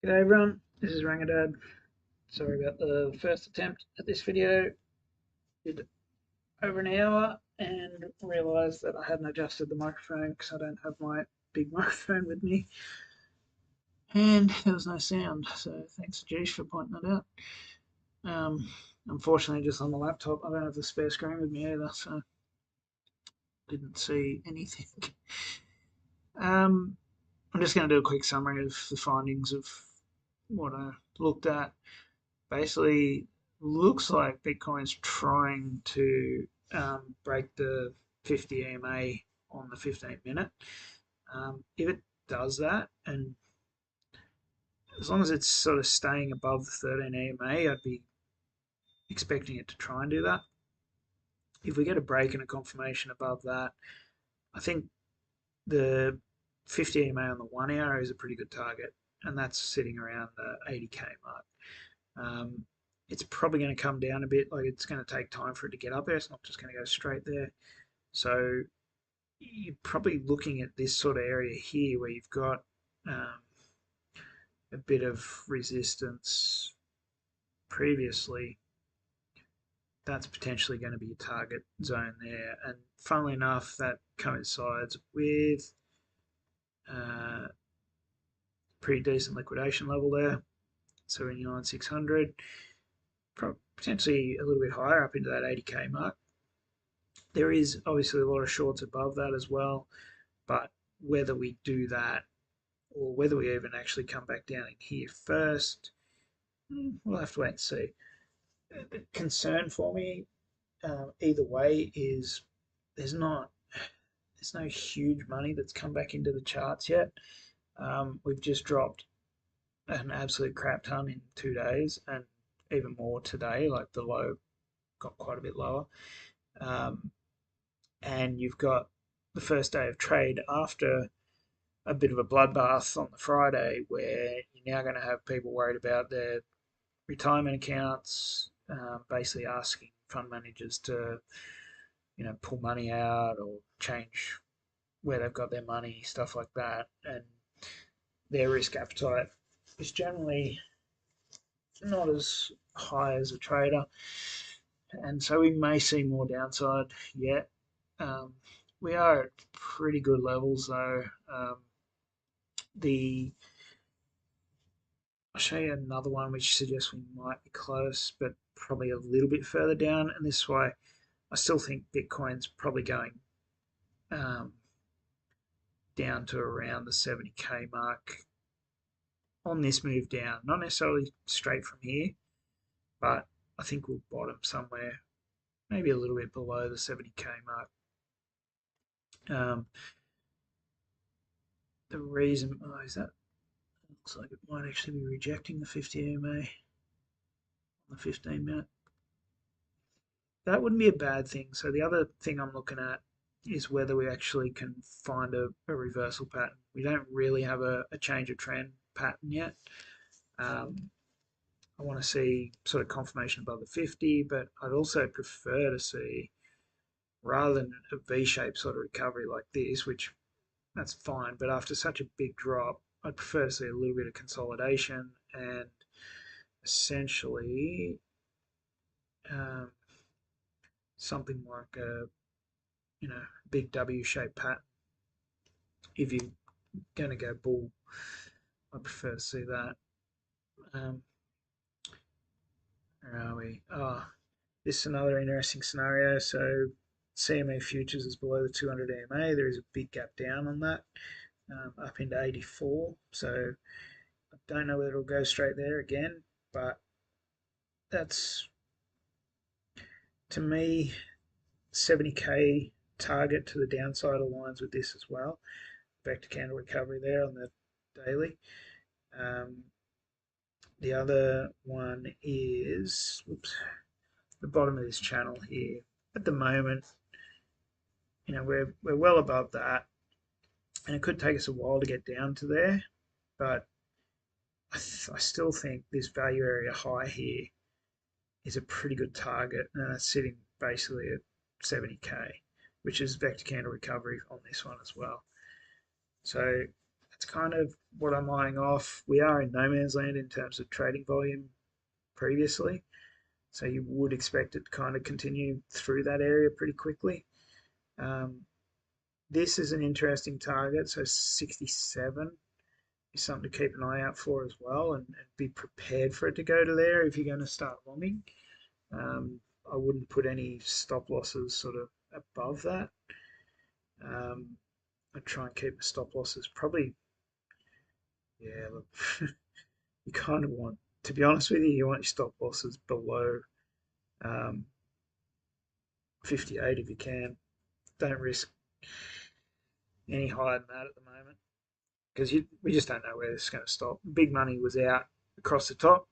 G'day everyone, this is Rangadad. Sorry about the first attempt at this video. Did over an hour and realised that I hadn't adjusted the microphone because I don't have my big microphone with me. And there was no sound, so thanks to Jeesh for pointing that out. Unfortunately, just on the laptop, I don't have the spare screen with me either, so didn't see anything. I'm just going to do a quick summary of the findings of what I looked at. Basically, looks like Bitcoin's trying to break the 50 EMA on the 15-minute. If it does that, and as long as it's sort of staying above the 13 EMA, I'd be expecting it to try and do that. If we get a break and a confirmation above that, I think the 50 EMA on the 1 hour is a pretty good target, and that's sitting around the 80k mark. It's probably going to come down a bit. Like, it's going to take time for it to get up there. It's not just going to go straight there. So you're probably looking at this sort of area here where you've got a bit of resistance previously. That's potentially going to be a target zone there. And funnily enough, that coincides with pretty decent liquidation level there. 79,600. Potentially a little bit higher up into that 80k mark. There is obviously a lot of shorts above that as well, but whether we do that or whether we even actually come back down in here first, we'll have to wait and see. The concern for me, either way, is there's no huge money that's come back into the charts yet. We've just dropped an absolute crap ton in 2 days, and even more today. Like, the low got quite a bit lower. And you've got the first day of trade after a bit of a bloodbath on the Friday, where you're now going to have people worried about their retirement accounts, basically asking fund managers to, pull money out or change where they've got their money, stuff like that. And their risk appetite is generally not as high as a trader. And so we may see more downside yet. We are at pretty good levels though. I'll show you another one which suggests we might be close, but probably a little bit further down. And this way, I still think Bitcoin's probably going down to around the 70k mark on this move down. Not necessarily straight from here, but I think we'll bottom somewhere, maybe a little bit below the 70k mark. The reason is that looks like it might actually be rejecting the 50 EMA on the 15-minute. That wouldn't be a bad thing. So the other thing I'm looking at is whether we actually can find a reversal pattern. We don't really have a change of trend pattern yet. I want to see sort of confirmation above the 50, but I'd also prefer to see, rather than a V-shaped sort of recovery like this, which that's fine, but after such a big drop, I'd prefer to see a little bit of consolidation and essentially something like a big W-shaped pattern. If you're going to go bull, I prefer to see that. Where are we? This is another interesting scenario. So CME futures is below the 200 EMA. There is a big gap down on that, up into 84. So I don't know whether it'll go straight there again, but that's, to me, 70k target to the downside aligns with this as well. Vector candle recovery there on the daily. The other one is the bottom of this channel here. At the moment, we're well above that, and it could take us a while to get down to there, but I still think this value area high here is a pretty good target, and that's sitting basically at 70k, which is vector candle recovery on this one as well. So that's kind of what I'm eyeing off. We are in no man's land in terms of trading volume previously, so you would expect it to kind of continue through that area pretty quickly. Um, this is an interesting target, so 67 is something to keep an eye out for as well, and be prepared for it to go to there if you're going to start longing. I wouldn't put any stop losses sort of above that. I'd try and keep the stop losses probably, yeah, look, you kind of want, to be honest with you, you want your stop losses below um, 58 if you can. Don't risk any higher than that at the moment because we just don't know where this is going to stop. Big money was out across the top,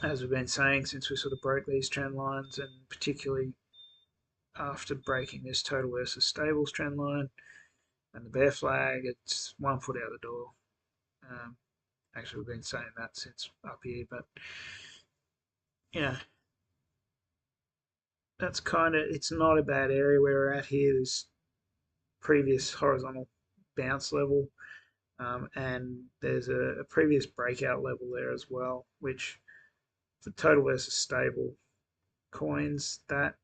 as we've been saying since we sort of broke these trend lines, and particularly after breaking this total versus stables trend line and the bear flag, it's 1 foot out the door. Um, Actually, we've been saying that since up here, but yeah, that's kind of, it's not a bad area where we're at here. There's previous horizontal bounce level, and there's a previous breakout level there as well, which for total versus stable coins, that,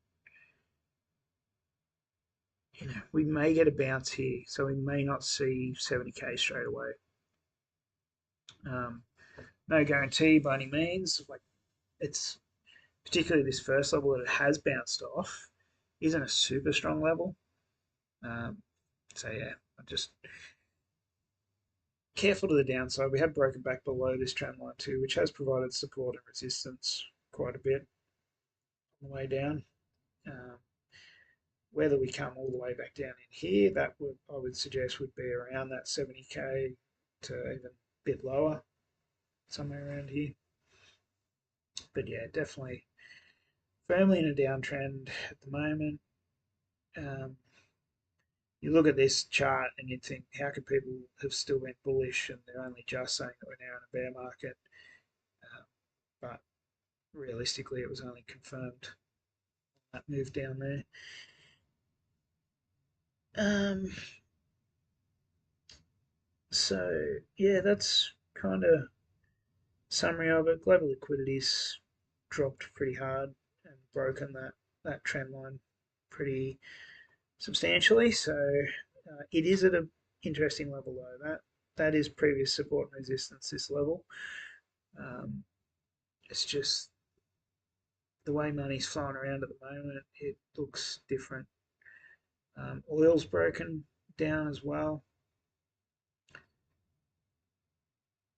we may get a bounce here, so we may not see 70k straight away. Um, no guarantee by any means. Like, it's particularly this first level that it has bounced off isn't a super strong level. Um, so yeah, I'm just careful to the downside. We have broken back below this trend line too, which has provided support and resistance quite a bit on the way down. Um, Whether we come all the way back down in here, that would, I would suggest, would be around that 70k to even a bit lower, somewhere around here. But yeah, definitely firmly in a downtrend at the moment. Um, you look at this chart and you'd think, how could people have still been bullish and they're only just saying that we're now in a bear market? But realistically, it was only confirmed that move down there. Um, so yeah, that's kind of summary of it. Global liquidity's dropped pretty hard and broken that trend line pretty substantially. So it is at an interesting level though. That is previous support and resistance. This level. It's just the way money's flowing around at the moment. It looks different. Oil's broken down as well.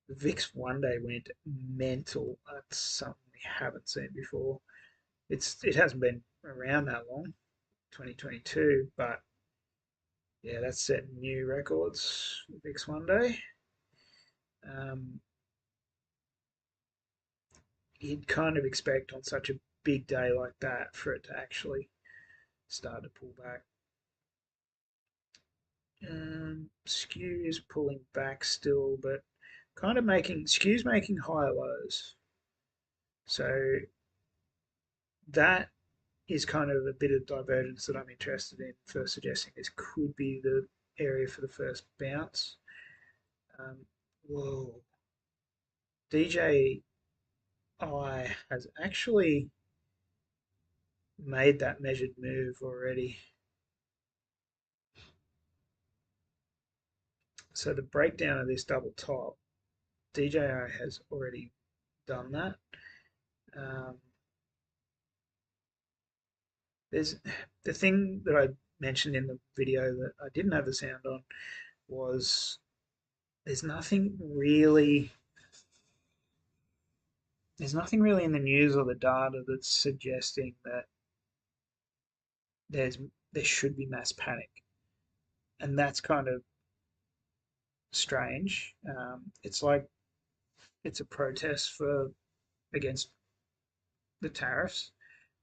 The VIX one day went mental. That's something we haven't seen before. It hasn't been around that long, 2022, but yeah, that's setting new records. VIX one day. Um, you'd kind of expect on such a big day like that for it to actually start to pull back. Skew is pulling back still, but kind of skew's making higher lows. So that is kind of a bit of divergence that I'm interested in for suggesting this could be the area for the first bounce. Whoa. DJI has actually made that measured move already. So the breakdown of this double top, DJI has already done that. Um, there's the thing that I mentioned in the video that I didn't have the sound on was there's nothing really there's nothing really in the news or the data that's suggesting that there's there should be mass panic, and that's kind of strange. It's like it's a protest for against the tariffs,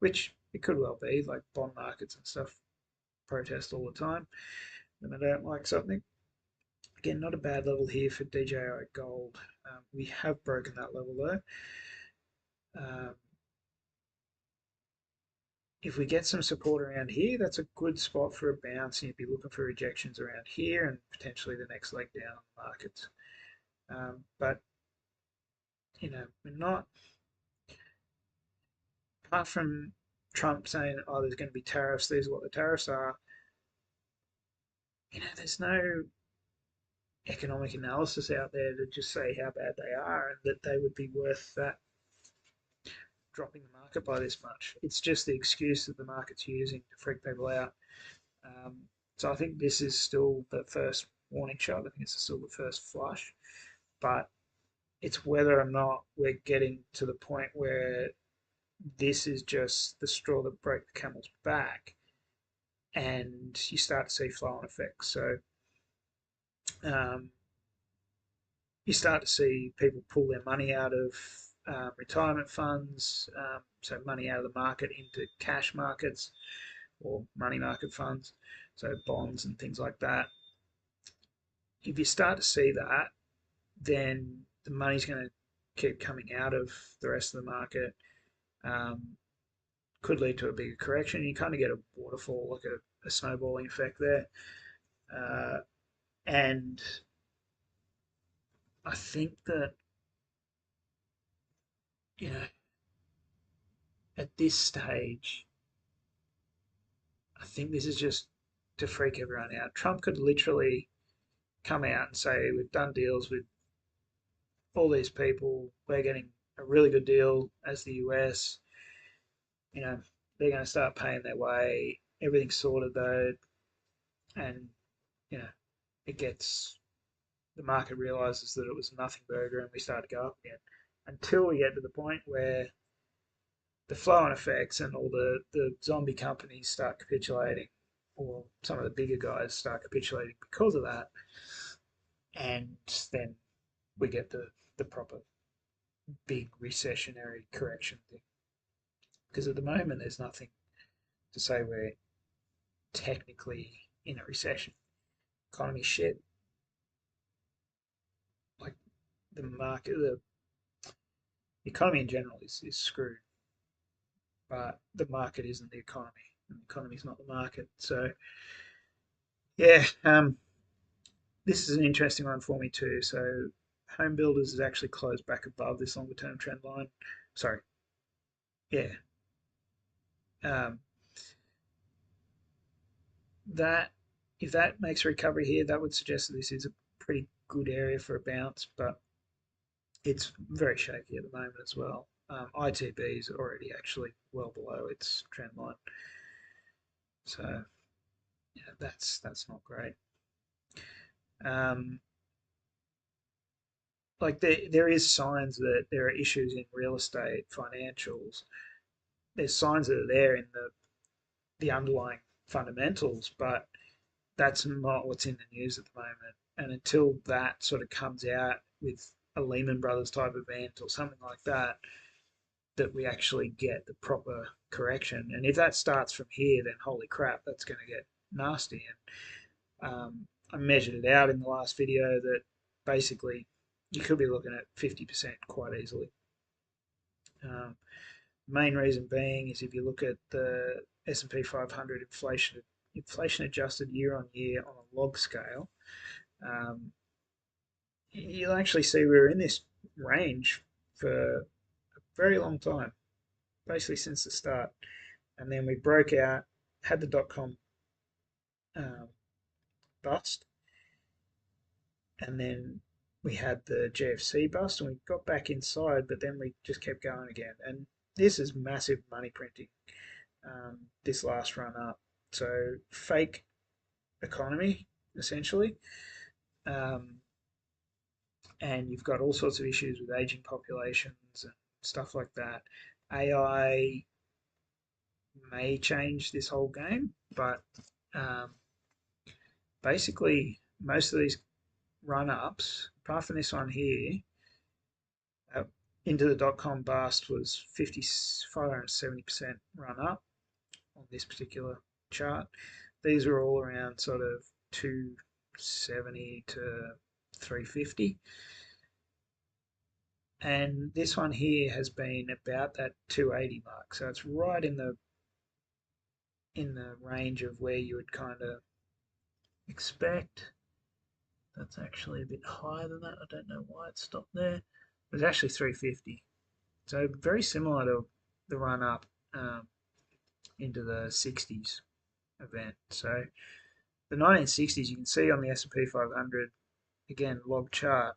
which it could well be. Like bond markets and stuff protest all the time when they don't like something. Again, not a bad level here for DJI Gold. We have broken that level though. Um, if we get some support around here, that's a good spot for a bounce, and you'd be looking for rejections around here and potentially the next leg down on the markets. But we're not, apart from Trump saying, "Oh, there's going to be tariffs. These are what the tariffs are." There's no economic analysis out there to just say how bad they are and that they would be worth that dropping the market by this much. It's just the excuse that the market's using to freak people out. Um, so I think this is still the first warning shot. I think it's still the first flush, but it's whether or not we're getting to the point where this is just the straw that broke the camel's back, and you start to see flow-on effects. So um, you start to see people pull their money out of retirement funds, so money out of the market into cash markets or money market funds, so bonds and things like that. If you start to see that, then the money's going to keep coming out of the rest of the market. Um, could lead to a bigger correction. You kind of get a waterfall, like a snowballing effect there. Uh, and I think that, you know, at this stage, I think this is just to freak everyone out. Trump could literally come out and say, we've done deals with all these people. We're getting a really good deal as the US. You know, they're going to start paying their way. Everything's sorted though. And, you know, it gets, the market realizes that it was a nothing burger and we start to go up again. Until we get to the point where the flow-on effects and all the zombie companies start capitulating, or some of the bigger guys start capitulating because of that, and then we get the proper big recessionary correction thing. Because at the moment, there's nothing to say we're technically in a recession. Economy shit. Like the market, the economy in general is screwed, but the market isn't the economy, and the economy's not the market. So yeah, this is an interesting one for me too. So home builders has actually closed back above this longer term trend line. Sorry, yeah. Um, that if that makes a recovery here, that would suggest that this is a pretty good area for a bounce, but it's very shaky at the moment as well. ITB is already actually well below its trend line, so yeah, that's not great. Um, like there is signs that there are issues in real estate financials. There's signs that are there in the underlying fundamentals, but that's not what's in the news at the moment. And until that sort of comes out with a Lehman Brothers type event or something like that, that we actually get the proper correction. And if that starts from here, then holy crap, that's going to get nasty. And I measured it out in the last video that basically you could be looking at 50% quite easily. Um, main reason being is if you look at the S&P 500 inflation adjusted year on year on a log scale, um, you'll actually see we're in this range for a very long time, basically since the start. And then we broke out, had the .com um, bust, and then we had the GFC bust, and we got back inside, but then we just kept going again. And this is massive money printing, this last run up. So fake economy, essentially. Um, and you've got all sorts of issues with aging populations and stuff like that. AI may change this whole game, but um, basically, most of these run ups, apart from this one here, uh, into the .com bust was 570% run up on this particular chart. These are all around sort of 270 to 350. And this one here has been about that 280 mark. So it's right in the in the range of where you would kind of expect. That's actually a bit higher than that. I don't know why it stopped there. It was actually 350. So very similar to the run up into the 60s event. So the 1960s, you can see on the S&P 500, again, log chart,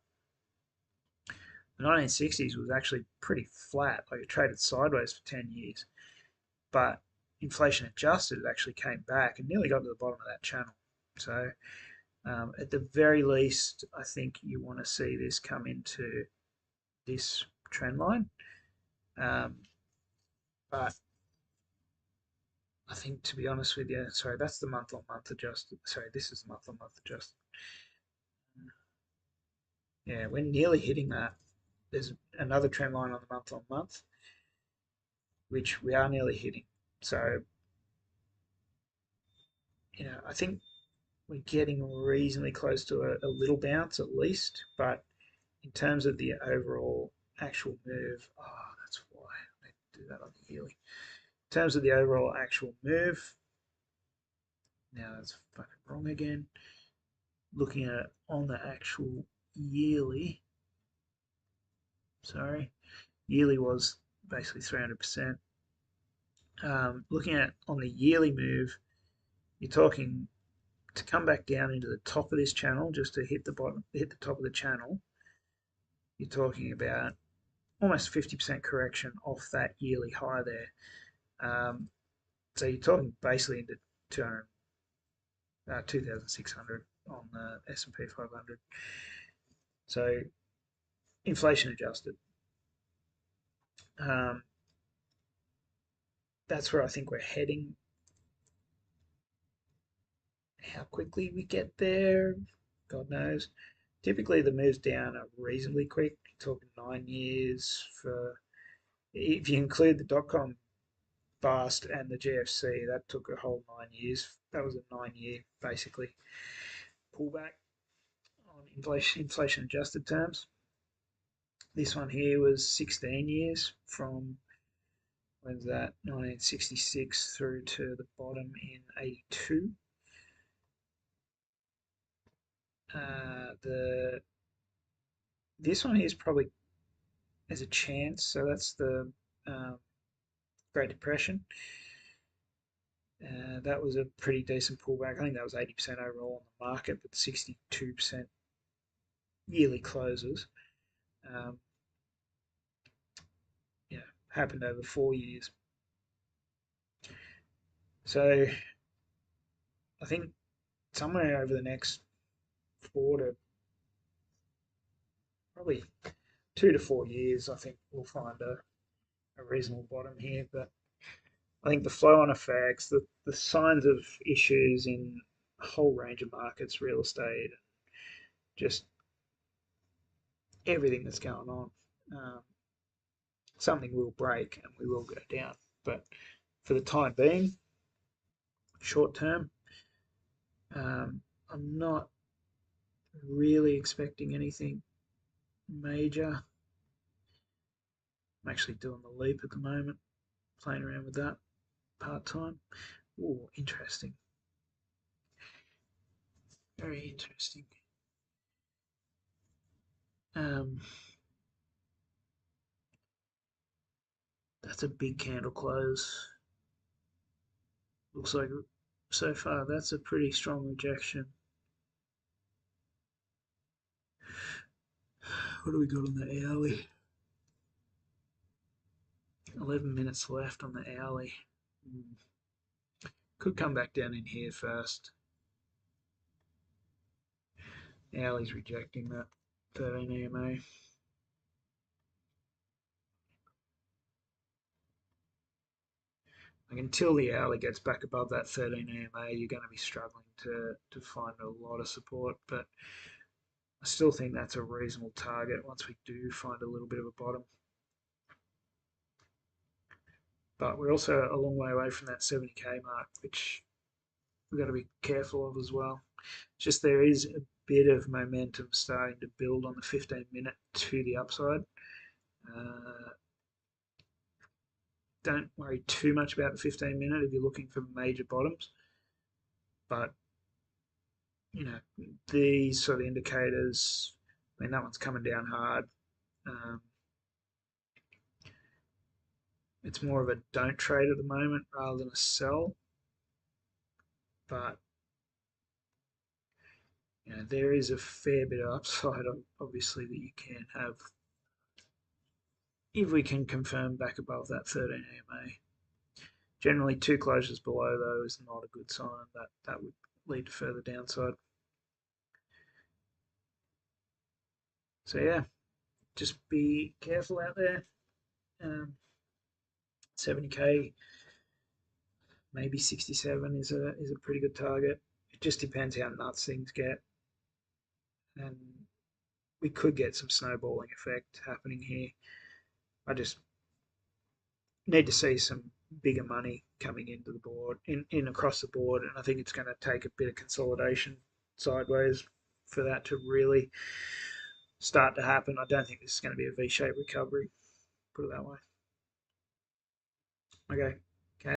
the 1960s was actually pretty flat. Like it traded sideways for 10 years. But inflation adjusted, it actually came back and nearly got to the bottom of that channel. So at the very least, I think you want to see this come into this trend line. But I think, to be honest with you, sorry, that's the month on month adjusted. Sorry, this is the month on month adjusted. Yeah, we're nearly hitting that. There's another trend line on the month on month, which we are nearly hitting. So, I think we're getting reasonably close to a little bounce at least. But in terms of the overall actual move, that's why I need to do that on the yearly. In terms of the overall actual move, now that's fucking wrong again. Looking at it on the actual yearly, sorry, yearly was basically 300%. Looking at on the yearly move, you're talking to come back down into the top of this channel just to hit the bottom, hit the top of the channel. You're talking about almost 50% correction off that yearly high there. So you're talking basically into 2,600 on the S&P 500. So inflation adjusted. That's where I think we're heading. How quickly we get there, God knows. Typically, the moves down are reasonably quick. You're talking 9 years for, if you include the dot-com bust and the GFC, that took a whole 9 years. That was a 9 year, basically, pullback on inflation adjusted terms. This one here was 16 years from, when's that, 1966 through to the bottom in 82. This one here is probably as a chance. So that's the Great Depression. That was a pretty decent pullback. I think that was 80% overall on the market, but 62% yearly closes. Happened over 4 years. So I think somewhere over the next probably 2 to 4 years, I think we'll find a reasonable bottom here. But I think the flow on effects, the signs of issues in a whole range of markets, real estate, just everything that's going on, something will break and we will go down. But for the time being, short term, I'm not really expecting anything major. I'm actually doing the leap at the moment, playing around with that part time. Oh, interesting. Very interesting. That's a big candle close. Looks like so far that's a pretty strong rejection. What do we got on the hourly? 11 minutes left on the hourly. Could come back down in here first. Hourly's rejecting that 13 EMA. Like until the hourly gets back above that 13 EMA, you're going to be struggling to find a lot of support. But I still think that's a reasonable target once we do find a little bit of a bottom. But we're also a long way away from that 70k mark, which we've got to be careful of as well. Just there is a bit of momentum starting to build on the 15 minute to the upside. don't worry too much about the 15 minute if you're looking for major bottoms. But you know, these sort of indicators, I mean, that one's coming down hard. Um, it's more of a don't trade at the moment rather than a sell. But you know, there is a fair bit of upside, obviously, that you can have if we can confirm back above that 13 EMA. Generally, two closures below, though, is not a good sign. That would lead to further downside. So, yeah, just be careful out there. 70k, maybe 67 is a pretty good target. It just depends how nuts things get, and we could get some snowballing effect happening here. I just need to see some bigger money coming into the board, in across the board, and I think it's going to take a bit of consolidation sideways for that to really start to happen. I don't think this is going to be a V-shaped recovery, put it that way. Okay,